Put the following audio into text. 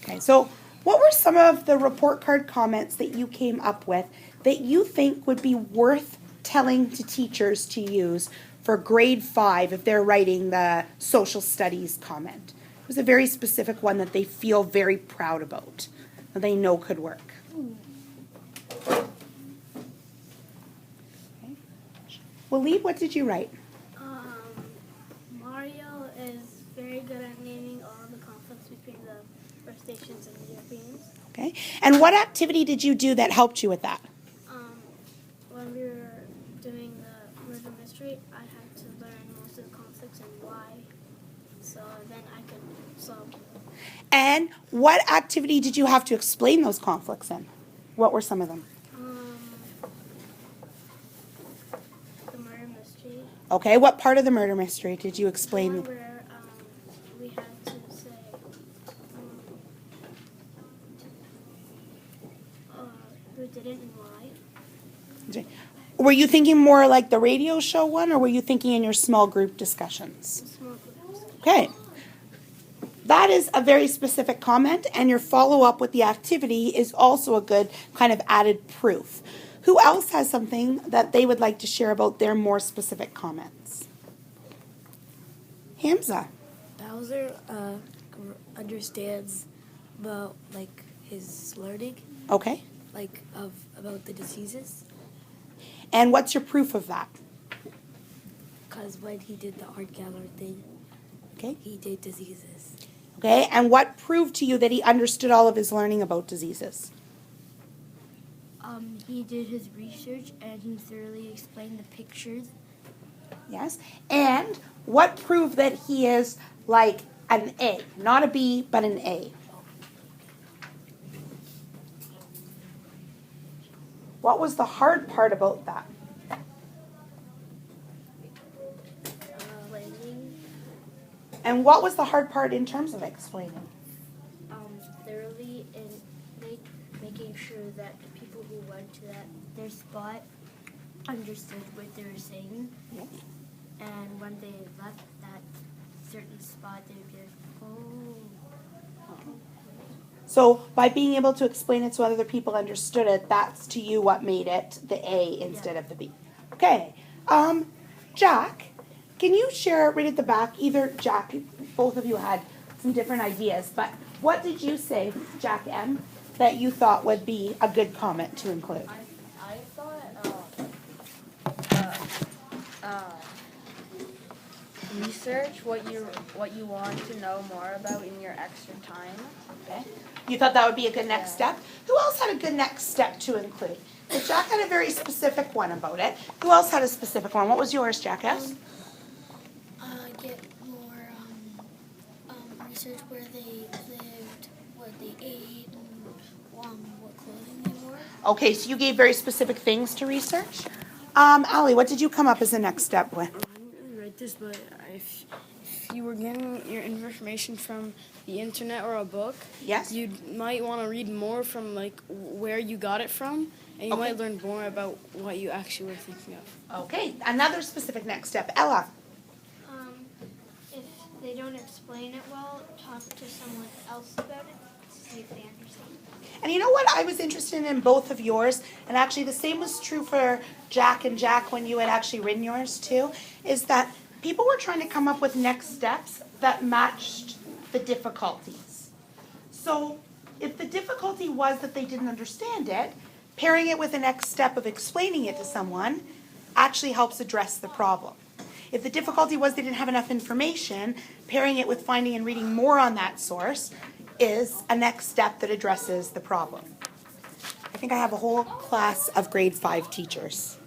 Okay, so what were some of the report card comments that you came up with that you think would be worth telling to teachers to use for grade 5 if they're writing the social studies comment? It was a very specific one that they feel very proud about, that they know could work. Okay. Waleed, what did you write? Mario is very good at naming all the conflicts between the First Nations and the Europeans. Okay. And what activity did you do that helped you with that? When we were doing the murder mystery, I had to learn most of the conflicts and why, so then I could solve them. And what activity did you have to explain those conflicts in? What were some of them? The murder mystery. Okay, what part of the murder mystery did you The explain? one where we had to say who did it and why. Were you thinking more like the radio show one, or were you thinking in your small group discussions? Small groups. Okay. That is a very specific comment, and your follow-up with the activity is also a good kind of added proof. Who else has something that they would like to share about their more specific comments? Hamza. Bowser understands about like his learning, Okay. like about the diseases, And what's your proof of that? because when he did the art gallery thing, Okay. he did diseases. Okay, and what proved to you that he understood all of his learning about diseases? He did his research and he thoroughly explained the pictures. Yes. And what proved that he is like an A, not a B, but an A? What was the hard part about that? Learning And what was the hard part in terms of explaining? thoroughly and making sure that the people who went to their spot understood what they were saying. Yes. And when they left that certain spot, they would be like, oh. So by being able to explain it so other people understood it, that's to you what made it the A instead of the B. Okay. Jack, can you share right at the back, either Jack, both of you had some different ideas, but what did you say, Jack M., that you thought would be a good comment to include? I thought research what you want to know more about in your extra time. Okay. You thought that would be a good next step? Who else had a good next step to include? So Jack had a very specific one about it. Who else had a specific one? What was yours, Jack S.? Get more research where they lived, what they ate, and what clothing they wore. Okay, so you gave very specific things to research. Ali, what did you come up as the next step with? I didn't really write this, but if you were getting your information from the internet or a book, Yes? you might want to read more from like where you got it from, and you Okay. might learn more about what you actually were thinking of. Okay, another specific next step. Ella. If they don't explain it well, talk to someone else about it to see if they understand. And you know what I was interested in both of yours, and actually the same was true for Jack and Jack when you had actually written yours too, is that people were trying to come up with next steps that matched the difficulties. So if the difficulty was that they didn't understand it, pairing it with the next step of explaining it to someone actually helps address the problem. If the difficulty was they didn't have enough information, pairing it with finding and reading more on that source is a next step that addresses the problem. I think I have a whole class of grade 5 teachers.